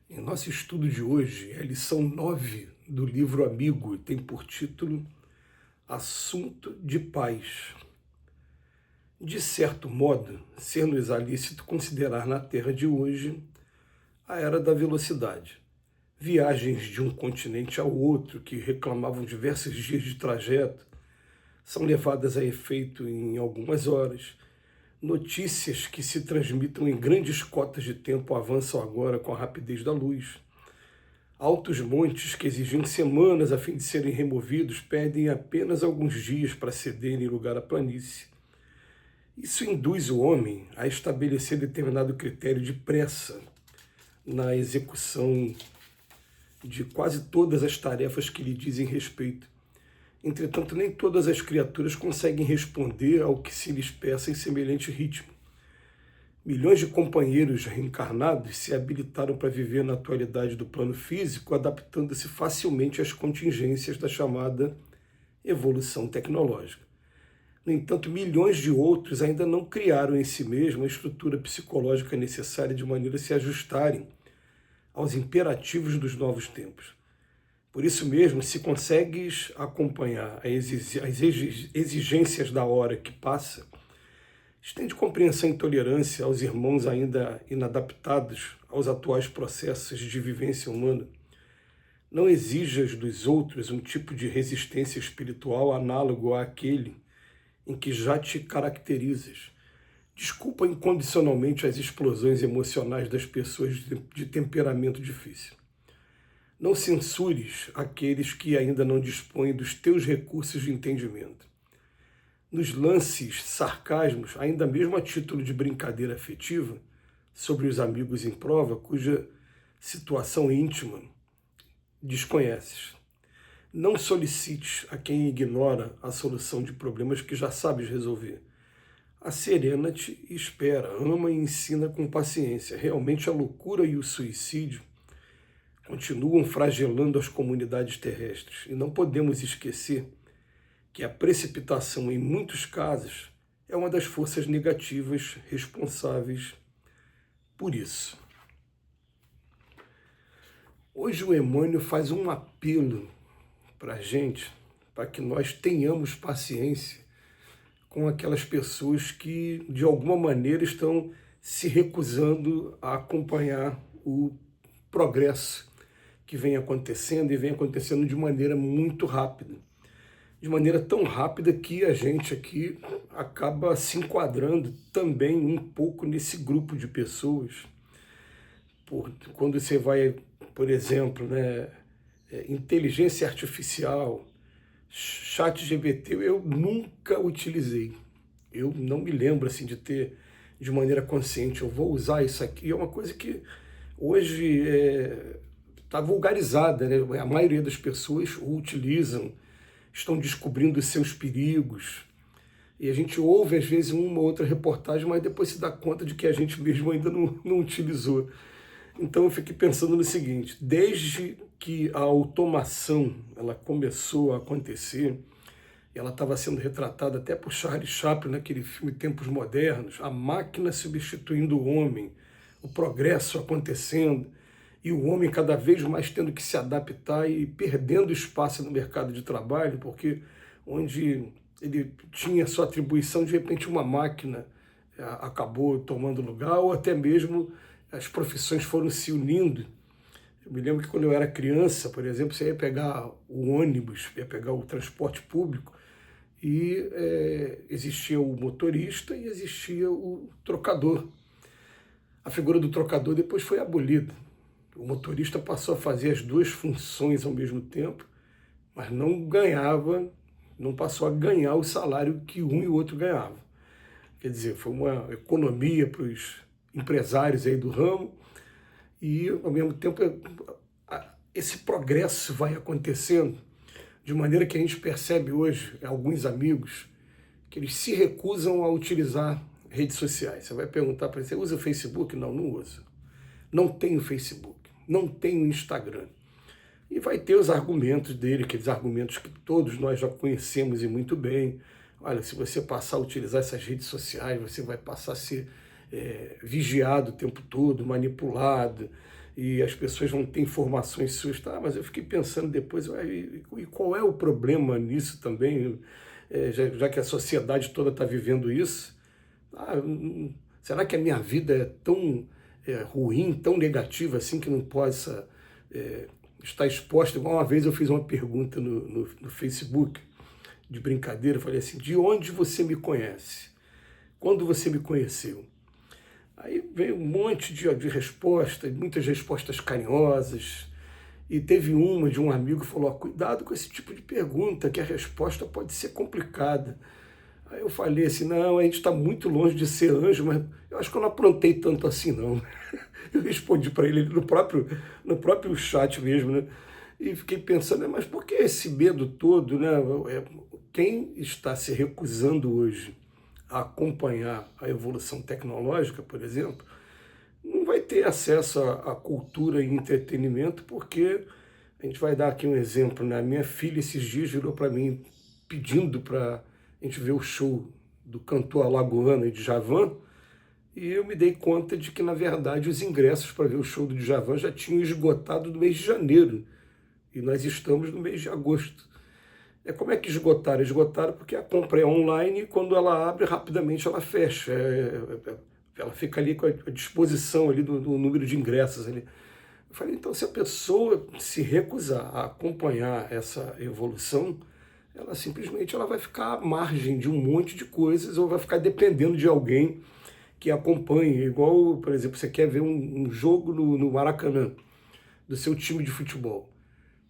Em nosso estudo de hoje, é a lição 9 do livro Amigo e tem por título Assunto de Paz. De certo modo, ser-nos lícito considerar na Terra de hoje a era da velocidade. Viagens de um continente ao outro que reclamavam diversos dias de trajeto são levadas a efeito em algumas horas. Notícias que se transmitem em grandes cotas de tempo avançam agora com a rapidez da luz. Altos montes que exigiam semanas a fim de serem removidos pedem apenas alguns dias para cederem lugar à planície. Isso induz o homem a estabelecer determinado critério de pressa na execução de quase todas as tarefas que lhe dizem respeito. Entretanto, nem todas as criaturas conseguem responder ao que se lhes peça em semelhante ritmo. Milhões de companheiros reencarnados se habilitaram para viver na atualidade do plano físico, adaptando-se facilmente às contingências da chamada evolução tecnológica. No entanto, milhões de outros ainda não criaram em si mesmos a estrutura psicológica necessária de maneira a se ajustarem aos imperativos dos novos tempos. Por isso mesmo, se consegues acompanhar as exigências da hora que passa, estende compreensão e tolerância aos irmãos ainda inadaptados aos atuais processos de vivência humana. Não exijas dos outros um tipo de resistência espiritual análogo àquele em que já te caracterizas. Desculpa incondicionalmente as explosões emocionais das pessoas de temperamento difícil. Não censures aqueles que ainda não dispõem dos teus recursos de entendimento. Nos lances sarcasmos, ainda mesmo a título de brincadeira afetiva, sobre os amigos em prova, cuja situação íntima desconheces. Não solicites a quem ignora a solução de problemas que já sabes resolver. Acerena-te e espera, ama e ensina com paciência. Realmente a loucura e o suicídio continuam fragelando as comunidades terrestres e não podemos esquecer que a precipitação, em muitos casos, é uma das forças negativas responsáveis por isso. Hoje o Emmanuel faz um apelo para a gente, para que nós tenhamos paciência com aquelas pessoas que, de alguma maneira, estão se recusando a acompanhar o progresso que vem acontecendo e vem acontecendo de maneira muito rápida. De maneira tão rápida que a gente aqui acaba se enquadrando também um pouco nesse grupo de pessoas. Quando você vai, por exemplo, inteligência artificial, ChatGPT, eu nunca utilizei. Eu não me lembro assim, de ter de maneira consciente, eu vou usar isso aqui. É uma coisa que hoje está vulgarizada, né? A maioria das pessoas o utilizam, estão descobrindo os seus perigos, e a gente ouve às vezes uma ou outra reportagem, mas depois se dá conta de que a gente mesmo ainda não utilizou. Então eu fiquei pensando no seguinte: desde que a automação ela começou a acontecer, ela estava sendo retratada até por Charlie Chaplin naquele filme Tempos Modernos, a máquina substituindo o homem, o progresso acontecendo, e o homem cada vez mais tendo que se adaptar e perdendo espaço no mercado de trabalho, porque onde ele tinha sua atribuição, de repente uma máquina acabou tomando lugar, ou até mesmo as profissões foram se unindo. Eu me lembro que quando eu era criança, por exemplo, você ia pegar o ônibus, ia pegar o transporte público, e existia o motorista e existia o trocador. A figura do trocador depois foi abolida. O motorista passou a fazer as duas funções ao mesmo tempo, mas não passou a ganhar o salário que um e o outro ganhavam. Quer dizer, foi uma economia para os empresários aí do ramo, e ao mesmo tempo esse progresso vai acontecendo de maneira que a gente percebe hoje alguns amigos que eles se recusam a utilizar redes sociais. Você vai perguntar para ele: você usa o Facebook? Não, não uso. Não tenho Facebook, não tenho Instagram. E vai ter os argumentos dele, aqueles argumentos que todos nós já conhecemos e muito bem. Olha, se você passar a utilizar essas redes sociais, você vai passar a ser vigiado o tempo todo, manipulado, e as pessoas vão ter informações suas. Tá, mas eu fiquei pensando depois, ué, e qual é o problema nisso também, já que a sociedade toda está vivendo isso? Será que a minha vida é tão ruim, tão negativa assim, que não possa estar exposta? Igual uma vez eu fiz uma pergunta no Facebook, de brincadeira, eu falei assim: de onde você me conhece? Quando você me conheceu? Aí veio um monte de respostas, muitas respostas carinhosas, e teve uma de um amigo que falou: cuidado com esse tipo de pergunta, que a resposta pode ser complicada. Aí eu falei assim: não, a gente está muito longe de ser anjo, mas eu acho que eu não aprontei tanto assim, não. Eu respondi para ele no próprio chat mesmo, né? E fiquei pensando: mas por que esse medo todo, né? Quem está se recusando hoje a acompanhar a evolução tecnológica, por exemplo, não vai ter acesso à cultura e entretenimento, porque a gente vai dar aqui um exemplo, né? Minha filha esses dias virou para mim pedindo para a gente ver o show do cantor alagoano e Djavan, e eu me dei conta de que, na verdade, os ingressos para ver o show do Djavan já tinham esgotado no mês de janeiro, e nós estamos no mês de agosto. Como é que esgotaram? Esgotaram porque a compra é online, e quando ela abre, rapidamente ela fecha. Ela fica ali com a disposição ali do número de ingressos ali. Eu falei: então, se a pessoa se recusar a acompanhar essa evolução, ela simplesmente vai ficar à margem de um monte de coisas, ou vai ficar dependendo de alguém que acompanhe. Igual, por exemplo, você quer ver um jogo no Maracanã, do seu time de futebol.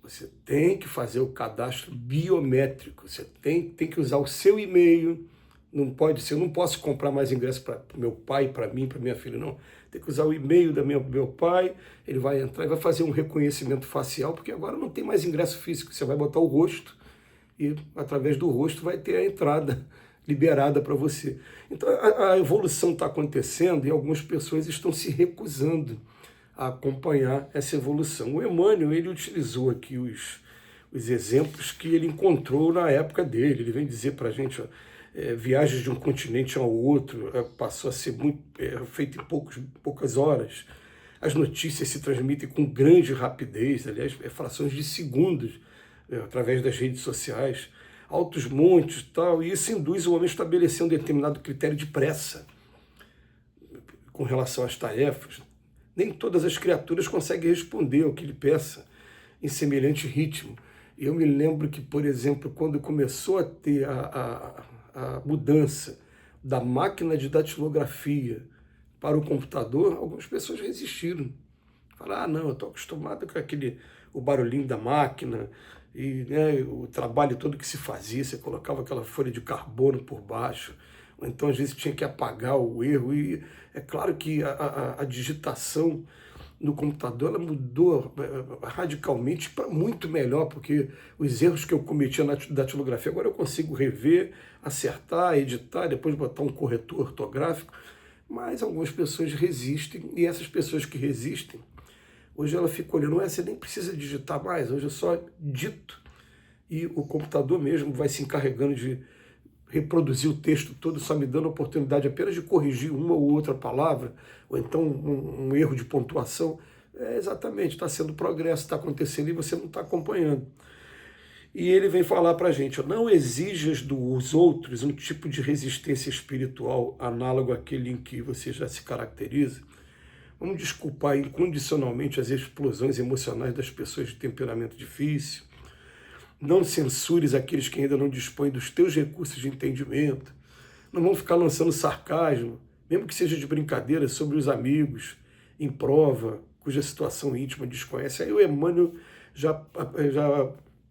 Você tem que fazer o cadastro biométrico, você tem que usar o seu e-mail. Não pode ser, eu não posso comprar mais ingresso para meu pai, para mim, para minha filha, não. Tem que usar o e-mail do meu pai, ele vai entrar e vai fazer um reconhecimento facial, porque agora não tem mais ingresso físico, você vai botar o rosto e, através do rosto, vai ter a entrada liberada para você. Então, a evolução está acontecendo e algumas pessoas estão se recusando a acompanhar essa evolução. O Emmanuel, ele utilizou aqui os exemplos que ele encontrou na época dele. Ele vem dizer para a gente: viagens de um continente ao outro passou a ser feita em poucas horas. As notícias se transmitem com grande rapidez, aliás, frações de segundos, através das redes sociais, altos montes e tal, e isso induz o homem a estabelecer um determinado critério de pressa com relação às tarefas. Nem todas as criaturas conseguem responder ao que lhe peça em semelhante ritmo. Eu me lembro que, por exemplo, quando começou a ter a mudança da máquina de datilografia para o computador, algumas pessoas resistiram. Falaram: não, eu estou acostumado com o barulhinho da máquina, e né, o trabalho todo que se fazia, você colocava aquela folha de carbono por baixo, ou então às vezes tinha que apagar o erro. E é claro que a digitação no computador ela mudou radicalmente para muito melhor, porque os erros que eu cometia na datilografia agora eu consigo rever, acertar, editar, depois botar um corretor ortográfico. Mas algumas pessoas resistem, e essas pessoas que resistem, hoje ela fica olhando: você nem precisa digitar mais, hoje eu só dito, e o computador mesmo vai se encarregando de reproduzir o texto todo, só me dando a oportunidade apenas de corrigir uma ou outra palavra, ou então um erro de pontuação. Exatamente, está sendo progresso, está acontecendo e você não está acompanhando. E ele vem falar para a gente: não exijas dos outros um tipo de resistência espiritual análogo àquele em que você já se caracteriza. Vamos desculpar incondicionalmente as explosões emocionais das pessoas de temperamento difícil. Não censures aqueles que ainda não dispõem dos teus recursos de entendimento. Não vão ficar lançando sarcasmo, mesmo que seja de brincadeira, sobre os amigos, em prova, cuja situação íntima desconhece. Aí o Emmanuel já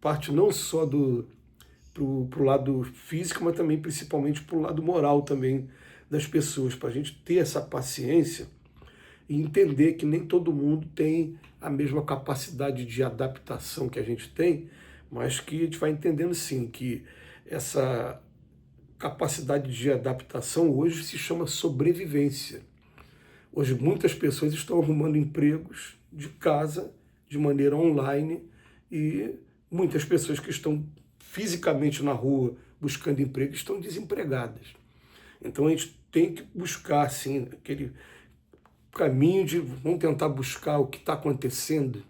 parte não só pro lado físico, mas também principalmente pro lado moral também das pessoas, para a gente ter essa paciência e entender que nem todo mundo tem a mesma capacidade de adaptação que a gente tem, mas que a gente vai entendendo sim que essa capacidade de adaptação hoje se chama sobrevivência. Hoje muitas pessoas estão arrumando empregos de casa, de maneira online, e muitas pessoas que estão fisicamente na rua buscando emprego estão desempregadas. Então a gente tem que buscar assim, caminho de vamos tentar buscar o que está acontecendo,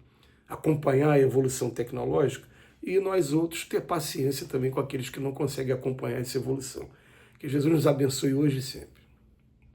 acompanhar a evolução tecnológica, e nós outros ter paciência também com aqueles que não conseguem acompanhar essa evolução. Que Jesus nos abençoe hoje e sempre.